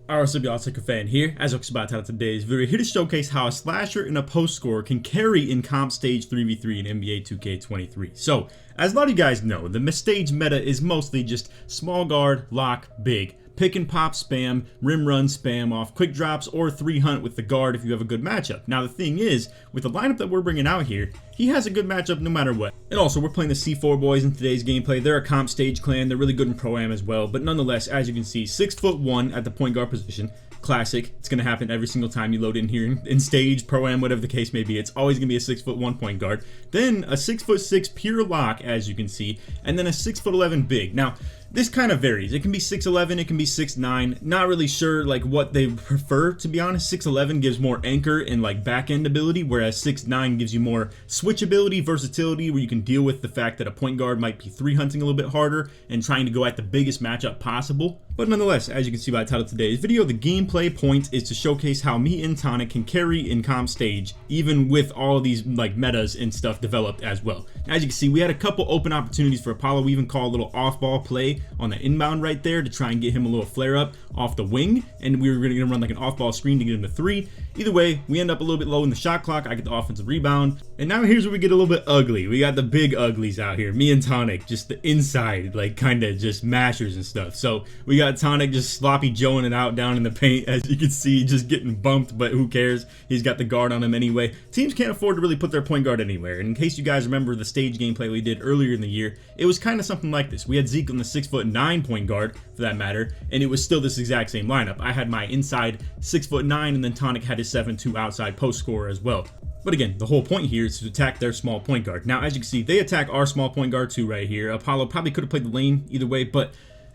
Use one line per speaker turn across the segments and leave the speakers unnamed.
Alright, what's up y'all, LakerFan here. As I was about to title today's video, here to showcase how a slasher and a post scorer can carry in comp stage 3v3 in NBA 2K23. So, as a lot of you guys know, the stage meta is mostly just small guard, lock, big. Pick and pop spam, rim run spam off quick drops, or 3-hunt with the guard if you have a good matchup. Now the thing is, with the lineup that we're bringing out here, he has a good matchup no matter what. And also, we're playing the C4 boys in today's gameplay. They're a comp stage clan, they're really good in Pro-Am as well, but nonetheless, as you can see, 6'1" at the point guard position. Classic. It's going to happen every single time you load in here in stage, Pro-Am, whatever the case may be. It's always going to be a 6'1" point guard. Then a 6'6" pure lock, as you can see, and then a 6'11" big. Now, this kind of varies. It can be 6'11", it can be 6'9". Not really sure like what they prefer, to be honest. 6'11" gives more anchor and like back end ability, whereas 6'9" gives you more switch ability, versatility, where you can deal with the fact that a point guard might be 3-hunting a little bit harder and trying to go at the biggest matchup possible. But nonetheless, as you can see by the title of today's video, the gameplay point is to showcase how me and Tonic can carry in comp stage, even with all of these like metas and stuff developed as well. As you can see, we had a couple open opportunities for Apollo. We even called a little off-ball play on the inbound right there to try and get him a little flare up off the wing, and we were going to run like an off-ball screen to get him to 3. Either way, we end up a little bit low in the shot clock. I get the offensive rebound, and now here's where we get a little bit ugly. We got the big uglies out here. Me and Tonic, just the inside, like kind of just mashers and stuff. So we got Tonic just sloppy joeing it out down in the paint, as you can see, just getting bumped, but who cares? He's got the guard on him anyway. Teams can't afford to really put their point guard anywhere. And in case you guys remember the stage gameplay we did earlier in the year, it was kind of something like this. We had Zeke on the 6'9" point guard, for that matter, and it was still this exact same lineup. I had my inside 6'9", and then Tonic had his 7'2" outside post scorer as well. But again, the whole point here is to attack their small point guard. Now, as you can see, they attack our small point guard too right here. Apollo probably could have played the lane either way, but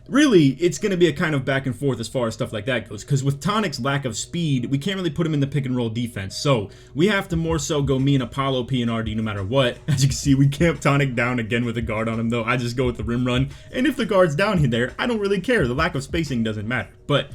really, it's going to be a kind of back and forth as far as stuff like that goes, because with Tonic's lack of speed, we can't really put him in the pick and roll defense, so we have to more so go me and Apollo P and RD no matter what. As you can see, we camp Tonic down again with a guard on him, though. I just go with the rim run, and if the guard's down here there, I don't really care. The lack of spacing doesn't matter. But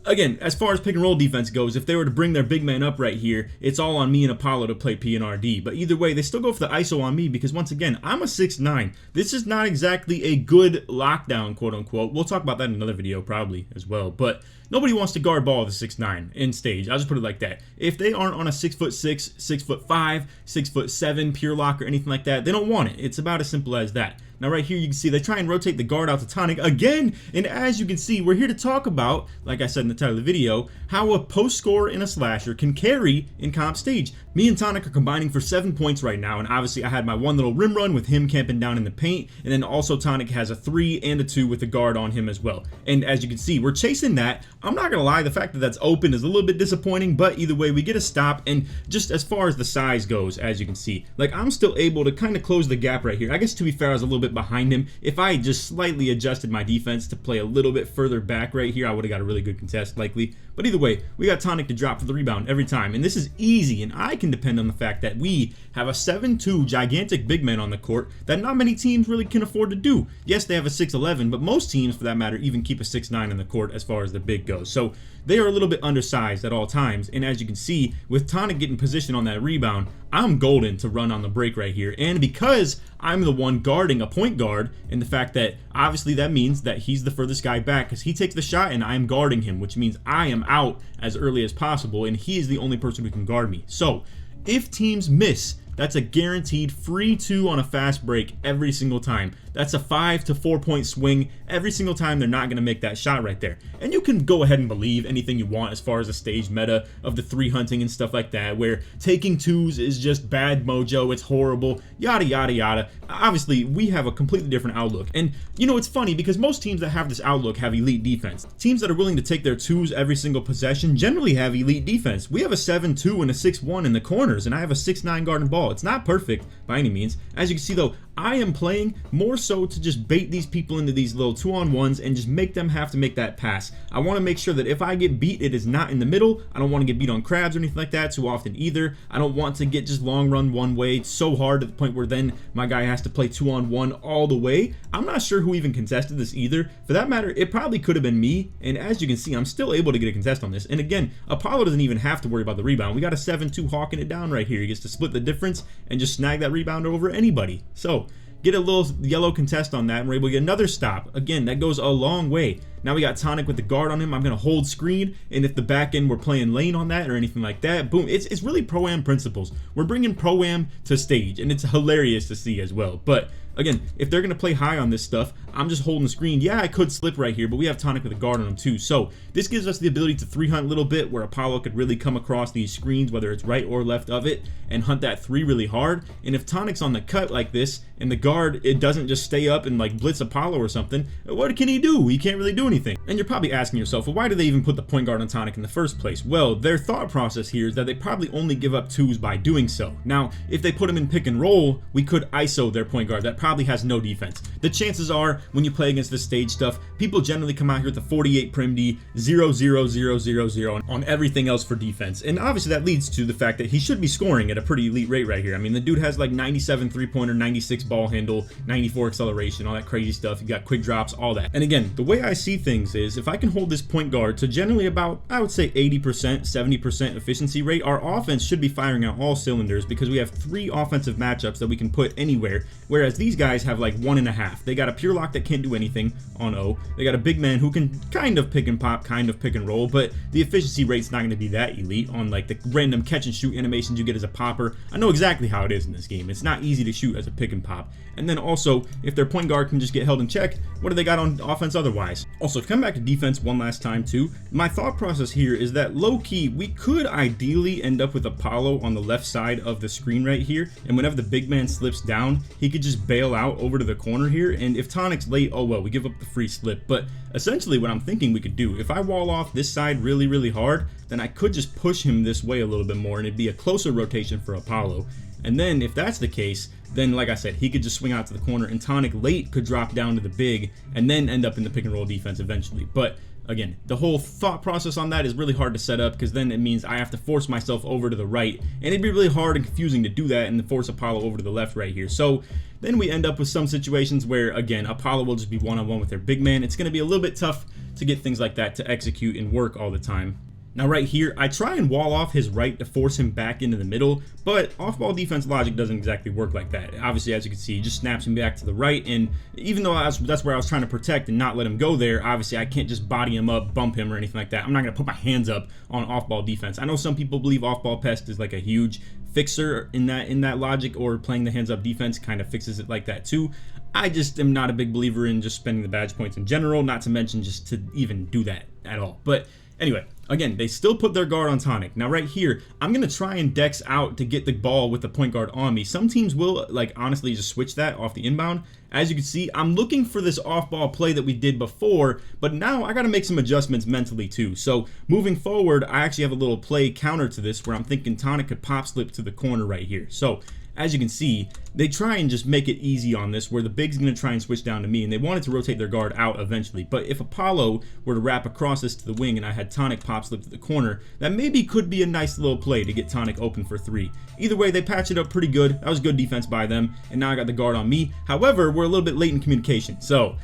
again, as far as pick and roll defense goes, if they were to bring their big man up right here, it's all on me and Apollo to play P and RD. But either way, they still go for the ISO on me because, once again, I'm a 6'9". This is not exactly a good lockdown, quote unquote. We'll talk about that in another video probably as well. But nobody wants to guard ball with a 6'9" in stage. I'll just put it like that. If they aren't on a 6'6", 6'5", 6'7" pure lock or anything like that, they don't want it. It's about as simple as that. Now right here you can see they try and rotate the guard out to Tonic again, and as you can see, we're here to talk about, like I said in the title of the video, how a post scorer and a slasher can carry in comp stage. Me and Tonic are combining for 7 points right now, and obviously I had my one little rim run with him camping down in the paint, and then also Tonic has a 3 and a 2 with a guard on him as well. And as you can see, we're chasing that. I'm not gonna lie, the fact that that's open is a little bit disappointing, but either way, we get a stop. And just as far as the size goes, as you can see, like I'm still able to kind of close the gap right here. I guess to be fair, I was a little bit behind him. If I had just slightly adjusted my defense to play a little bit further back right here, I would have got a really good contest likely. But either way, we got Tonic to drop for the rebound every time, and this is easy, and I can depend on the fact that we have a 7'2" gigantic big man on the court that not many teams really can afford to do. Yes, they have a 6'11", but most teams, for that matter, even keep a 6'9" on the court as far as the big goes. So they are a little bit undersized at all times, and as you can see, with Tonic getting position on that rebound, I'm golden to run on the break right here. And because I'm the one guarding a point guard, and the fact that obviously that means that he's the furthest guy back because he takes the shot and I'm guarding him, which means I am out as early as possible, and he is the only person who can guard me. So if teams miss, that's a guaranteed free 2 on a fast break every single time. That's a 5 to 4 point swing every single time they're not going to make that shot right there. And you can go ahead and believe anything you want as far as the stage meta of the 3-hunting and stuff like that, where taking 2s is just bad mojo, it's horrible, yada yada yada. Obviously, we have a completely different outlook. And you know, it's funny because most teams that have this outlook have elite defense. Teams that are willing to take their 2s every single possession generally have elite defense. We have a 7'2" and a 6'1" in the corners, and I have a 6'9" guard and ball. It's not perfect by any means. As you can see though, I am playing more so to just bait these people into these little 2-on-1s and just make them have to make that pass. I want to make sure that if I get beat, it is not in the middle. I don't want to get beat on crabs or anything like that too often either. I don't want to get just long run one way so hard to the point where then my guy has to play 2-on-1 all the way. I'm not sure who even contested this either. For that matter, it probably could have been me, and as you can see, I'm still able to get a contest on this. And again, Apollo doesn't even have to worry about the rebound. We got a 7'2" hawking it down right here. He gets to split the difference and just snag that rebound over anybody. So get a little yellow contest on that, and we're able to get another stop. Again, that goes a long way. now we got Tonic with the guard on him. I'm gonna hold screen, and if the back end we're playing lane on that or anything like that, boom, it's really pro-am principles. We're bringing pro-am to stage, and it's hilarious to see as well. But again, if they're gonna play high on this stuff, I'm just holding the screen. Yeah, I could slip right here, but we have Tonic with a guard on him too. So this gives us the ability to 3-hunt a little bit, where Apollo could really come across these screens, whether it's right or left of it, and hunt that 3 really hard. And if Tonic's on the cut like this, and the guard, it doesn't just stay up and like blitz Apollo or something, what can he do? He can't really do anything. And you're probably asking yourself, well, why do they even put the point guard on Tonic in the first place? Well, their thought process here is that they probably only give up 2s by doing so. Now, if they put him in pick and roll, we could ISO their point guard that probably has no defense. The chances are, when you play against this stage stuff, people generally come out here with the 48 prim D, 0, 0, 0, 0, 0 on everything else for defense. And obviously that leads to the fact that he should be scoring at a pretty elite rate right here. I mean, the dude has like 97 3-pointer, 96 ball handle, 94 acceleration, all that crazy stuff. You got quick drops, all that. And again, the way I see things is, if I can hold this point guard to generally about, I would say 80%, 70% efficiency rate, our offense should be firing out all cylinders, because we have 3 offensive matchups that we can put anywhere, whereas these guys have like 1.5. They got a pure lock that can't do anything on O. They got a big man who can kind of pick and pop, kind of pick and roll, but the efficiency rate's not going to be that elite on like the random catch and shoot animations you get as a popper. I know exactly how it is in this game. It's not easy to shoot as a pick and pop. And then also, if their point guard can just get held in check, what do they got on offense otherwise? Also, to come back to defense one last time too, my thought process here is that low-key, we could ideally end up with Apollo on the left side of the screen right here, and whenever the big man slips down, he could just bail out over to the corner here, and if Tonic's late, oh well, we give up the free slip. But essentially what I'm thinking we could do, if I wall off this side really, really hard, then I could just push him this way a little bit more, and it'd be a closer rotation for Apollo. And then if that's the case, then like I said, he could just swing out to the corner, and Tonic late could drop down to the big and then end up in the pick and roll defense eventually. But again, the whole thought process on that is really hard to set up, because then it means I have to force myself over to the right, and it'd be really hard and confusing to do that and force Apollo over to the left right here. So then we end up with some situations where, again, Apollo will just be one-on-one with their big man. It's going to be a little bit tough to get things like that to execute and work all the time. Now right here, I try and wall off his right to force him back into the middle, but off-ball defense logic doesn't exactly work like that. Obviously, as you can see, he just snaps him back to the right, and even though that's where I was trying to protect and not let him go there, obviously I can't just body him up, bump him, or anything like that. I'm not going to put my hands up on off-ball defense. I know some people believe off-ball pest is like a huge fixer in that logic, or playing the hands-up defense kind of fixes it like that too. I just am not a big believer in just spending the badge points in general, not to mention just to even do that at all. But anyway, again, they still put their guard on Tonic. Now right here, I'm going to try and dex out to get the ball with the point guard on me. Some teams will, like, honestly just switch that off the inbound. As you can see, I'm looking for this off-ball play that we did before, but now I got to make some adjustments mentally too. So moving forward, I actually have a little play counter to this where I'm thinking Tonic could pop slip to the corner right here. So as you can see, they try and just make it easy on this, where the big's going to try and switch down to me, and they wanted to rotate their guard out eventually. But if Apollo were to wrap across this to the wing and I had Tonic pop slip to the corner, that maybe could be a nice little play to get Tonic open for 3. Either way, they patched it up pretty good. That was good defense by them, and now I got the guard on me. However, we're a little bit late in communication, so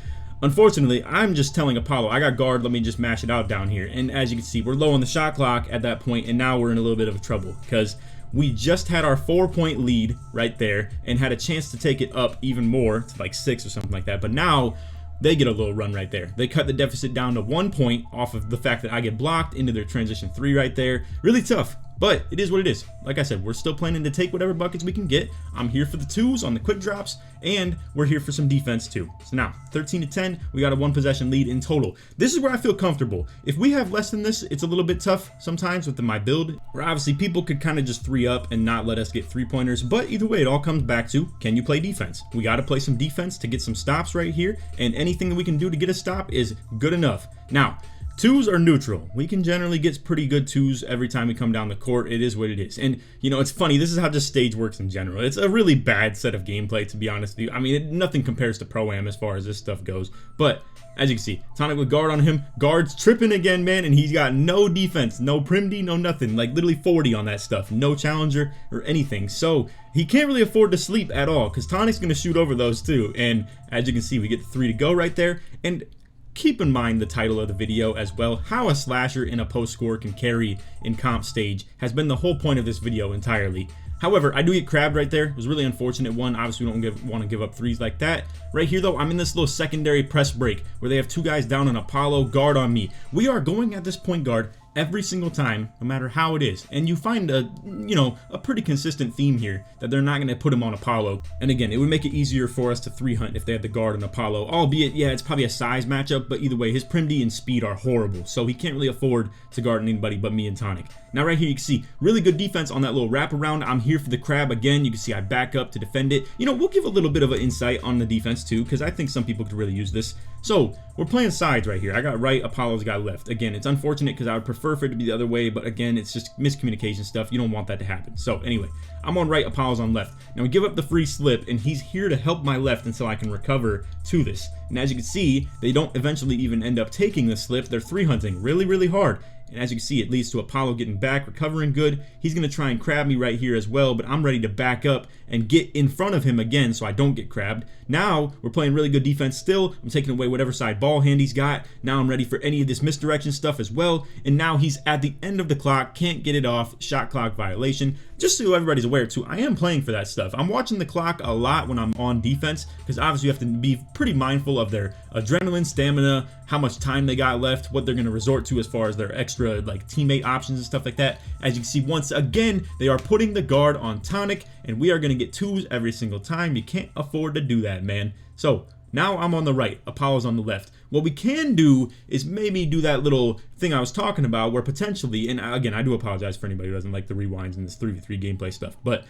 unfortunately, I'm just telling Apollo, I got guard, let me just mash it out down here. And as you can see, we're low on the shot clock at that point, and now we're in a little bit of trouble, because we just had our 4-point lead right there and had a chance to take it up even more to like 6 or something like that. But now they get a little run right there. They cut the deficit down to 1 point off of the fact that I get blocked into their transition 3 right there. Really tough, but it is what it is. Like I said, we're still planning to take whatever buckets we can get. I'm here for the 2s on the quick drops, and we're here for some defense too. So now, 13-10, we got a 1-possession lead in total. This is where I feel comfortable. If we have less than this, it's a little bit tough sometimes with my build, where obviously people could kind of just 3-up and not let us get 3-pointers. But either way, it all comes back to, can you play defense? We got to play some defense to get some stops right here, and anything that we can do to get a stop is good enough. Now, 2s are neutral. We can generally get pretty good 2s every time we come down the court. It is what it is. And, you know, it's funny. This is how just stage works in general. It's a really bad set of gameplay, to be honest with you. I mean, nothing compares to Pro-Am as far as this stuff goes. But, as you can see, Tonic with guard on him. Guard's tripping again, man, and he's got no defense, no prim D, no nothing. Like, literally 40 on that stuff. No challenger or anything. So, he can't really afford to sleep at all, because Tonic's going to shoot over those too. And, as you can see, we get the 3 to go right there. And keep in mind the title of the video as well. How a slasher in a post score can carry in comp stage has been the whole point of this video entirely. However, I do get crabbed right there. It was a really unfortunate one. Obviously, we don't want to give up threes like that. Right here, though, I'm in this little secondary press break where they have 2 guys down on Apollo, guard on me. We are going at this point guard every single time, no matter how it is. And you find a pretty consistent theme here that they're not going to put him on Apollo. And again, it would make it easier for us to 3-hunt if they had the guard on Apollo, albeit, yeah, it's probably a size matchup, but either way, his prim D and speed are horrible, so he can't really afford to guard anybody but me and Tonic. Now right here, you can see really good defense on that little wraparound. I'm here for the crab again. You can see I back up to defend it. We'll give a little bit of an insight on the defense too, because I think some people could really use this. So we're playing sides right here. I got right, Apollo's got left. Again, it's unfortunate because I would prefer for it to be the other way, but again, it's just miscommunication stuff. You don't want that to happen. So anyway, I'm on right, Apollo's on left. Now we give up the free slip, and he's here to help my left until I can recover to this. And as you can see, they don't eventually even end up taking the slip. They're 3-hunting really, really hard. And as you can see, it leads to Apollo getting back, recovering good. He's going to try and crab me right here as well, but I'm ready to back up and get in front of him again so I don't get crabbed. Now, we're playing really good defense still. I'm taking away whatever side ball hand he's got. Now I'm ready for any of this misdirection stuff as well. And now he's at the end of the clock, can't get it off, shot clock violation. Just so everybody's aware too, I am playing for that stuff. I'm watching the clock a lot when I'm on defense because obviously you have to be pretty mindful of their adrenaline, stamina, how much time they got left, what they're going to resort to as far as their extra like teammate options and stuff like that. As you can see, once again, they are putting the guard on Tonic, and we are going to get 2s every single time. You can't afford to do that, man. So now I'm on the right, Apollo's on the left. What we can do is maybe do that little thing I was talking about where potentially, and again, I do apologize for anybody who doesn't like the rewinds and this 3v3 gameplay stuff, but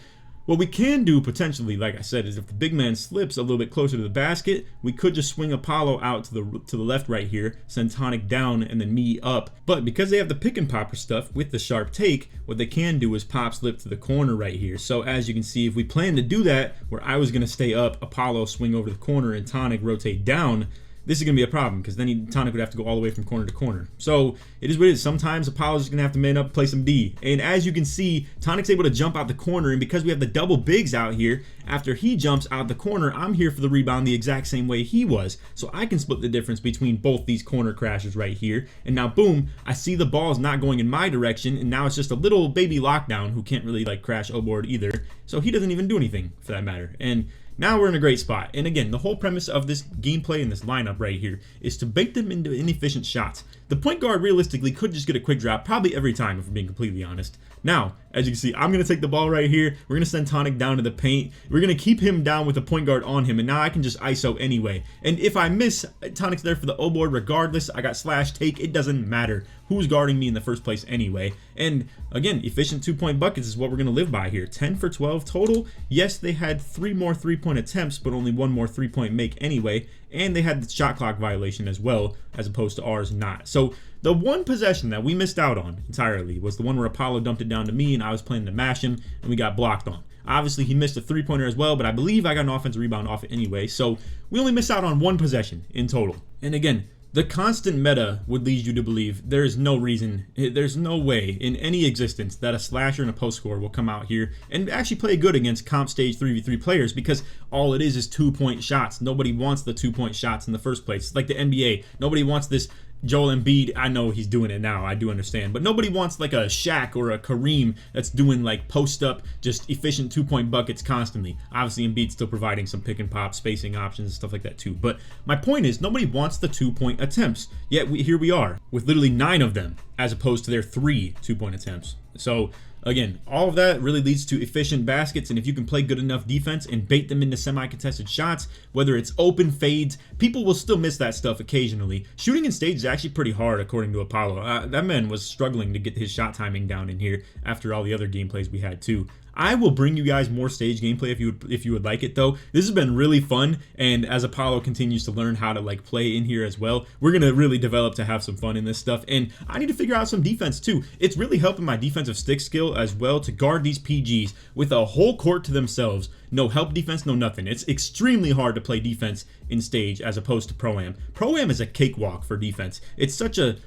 what we can do potentially, like I said, is if the big man slips a little bit closer to the basket, we could just swing Apollo out to the left right here, send Tonic down, and then me up. But because they have the pick and popper stuff with the sharp take, what they can do is pop slip to the corner right here. So as you can see, if we plan to do that, where I was going to stay up, Apollo swing over the corner, and Tonic rotate down, this is going to be a problem because then Tonic would have to go all the way from corner to corner. So it is what it is. Sometimes Apollo's just going to have to man up, play some D. And as you can see, Tonic's able to jump out the corner, and because we have the double bigs out here, after he jumps out the corner, I'm here for the rebound the exact same way he was. So I can split the difference between both these corner crashes right here. And now boom, I see the ball's not going in my direction, and now it's just a little baby lockdown who can't really like crash O-board either. So he doesn't even do anything for that matter. And now we're in a great spot. And again, the whole premise of this gameplay and this lineup right here is to bait them into inefficient shots. The point guard realistically could just get a quick drop probably every time if we're being completely honest. Now, as you can see, I'm going to take the ball right here. We're going to send Tonic down to the paint. We're going to keep him down with the point guard on him, and now I can just ISO anyway. And if I miss, Tonic's there for the O-board regardless. I got slash take. It doesn't matter who's guarding me in the first place anyway. And again, efficient 2-point buckets is what we're going to live by here. 10 for 12 total. Yes, they had 3 more 3-point attempts, but only 1 more 3-point make anyway. And they had the shot clock violation as well, as opposed to ours not. So the one possession that we missed out on entirely was the one where Apollo dumped it down to me and I was planning to mash him and we got blocked on. Obviously, he missed a 3-pointer as well, but I believe I got an offensive rebound off it anyway. So we only missed out on 1 possession in total. And again, the constant meta would lead you to believe there is no reason, there's no way in any existence that a slasher and a post scorer will come out here and actually play good against comp stage 3v3 players, because all it is 2-point shots. Nobody wants the 2-point shots in the first place. It's like the NBA. Nobody wants this Joel Embiid. I know he's doing it now, I do understand, but nobody wants like a Shaq or a Kareem that's doing like post up, just efficient 2-point buckets constantly. Obviously Embiid's still providing some pick and pop spacing options and stuff like that too, but my point is nobody wants the 2-point attempts, yet here we are with literally 9 of them as opposed to their 3 2-point attempts. So again, all of that really leads to efficient baskets, and if you can play good enough defense and bait them into semi-contested shots, whether it's open fades, people will still miss that stuff occasionally. Shooting in stage is actually pretty hard, according to Apollo. That man was struggling to get his shot timing down in here after all the other gameplays we had too. I will bring you guys more stage gameplay if you would like it though. This has been really fun, and as Apollo continues to learn how to like play in here as well, we're gonna really develop to have some fun in this stuff. And I need to figure out some defense too. It's really helping my defensive stick skill as well to guard these PGs with a whole court to themselves. No help defense, no nothing. It's extremely hard to play defense in stage as opposed to Pro-Am. Pro-Am is a cakewalk for defense. It's such a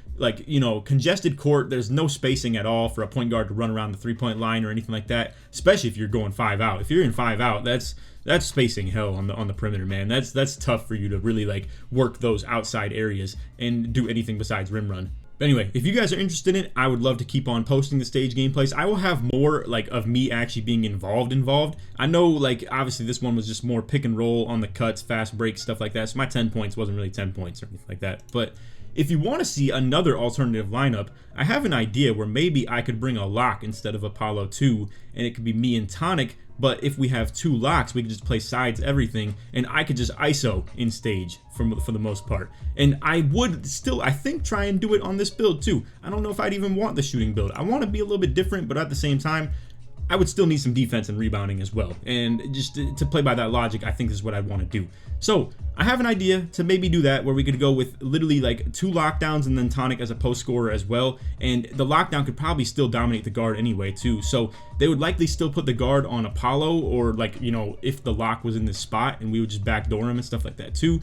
congested court. There's no spacing at all for a point guard to run around the 3-point line or anything like that, especially if you're going 5 out. If you're in 5 out, that's spacing hell on the perimeter, man. That's tough for you to really like work those outside areas and do anything besides rim run. But anyway, if you guys are interested in it, I would love to keep on posting the stage gameplays. I will have more like of me actually being involved. I know like obviously this one was just more pick and roll on the cuts, fast break, stuff like that. So my 10 points wasn't really 10 points or anything like that. But if you want to see another alternative lineup, I have an idea where maybe I could bring a lock instead of Apollo 2, and it could be me and Tonic. But if we have 2 locks, we could just play sides everything, and I could just ISO in stage for the most part. And I would still, I think, try and do it on this build too. I don't know if I'd even want the shooting build. I want to be a little bit different, but at the same time, I would still need some defense and rebounding as well. And just to play by that logic, I think this is what I'd want to do. So I have an idea to maybe do that, where we could go with literally like 2 lockdowns and then Tonic as a post scorer as well. And the lockdown could probably still dominate the guard anyway too. So they would likely still put the guard on Apollo, or like, you know, if the lock was in this spot, and we would just backdoor him and stuff like that too.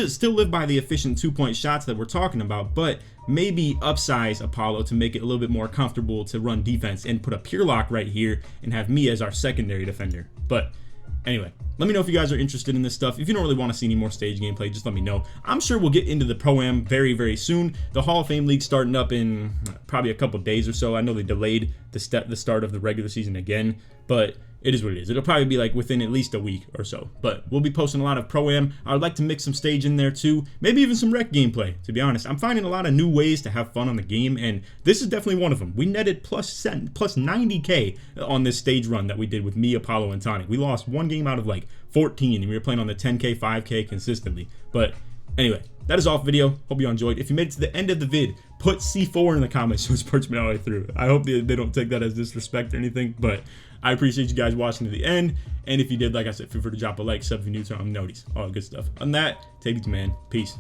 Still live by the efficient 2-point shots that we're talking about, but maybe upsize Apollo to make it a little bit more comfortable to run defense, and put a pure lock right here and have me as our secondary defender. But anyway, let me know if you guys are interested in this stuff. If you don't really want to see any more stage gameplay, just let me know. I'm sure we'll get into the Pro-Am very, very soon. The Hall of Fame League starting up in probably a couple days or so. I know they delayed the start of the regular season again, but it is what it is. It'll probably be like within at least a week or so. But we'll be posting a lot of Pro-Am. I would like to mix some stage in there too. Maybe even some rec gameplay, to be honest. I'm finding a lot of new ways to have fun on the game, and this is definitely one of them. We netted plus 90k on this stage run that we did with me, Apollo, and Tonic. We lost 1 game out of like 14, and we were playing on the 10k, 5k consistently. But anyway, that is all for video. Hope you all enjoyed. If you made it to the end of the vid, put C4 in the comments so it's Sportsman all the way through. I hope they don't take that as disrespect or anything, but I appreciate you guys watching to the end. And if you did, like I said, feel free to drop a like, sub if you're new to notice, all good stuff. On that, take it, man. Peace.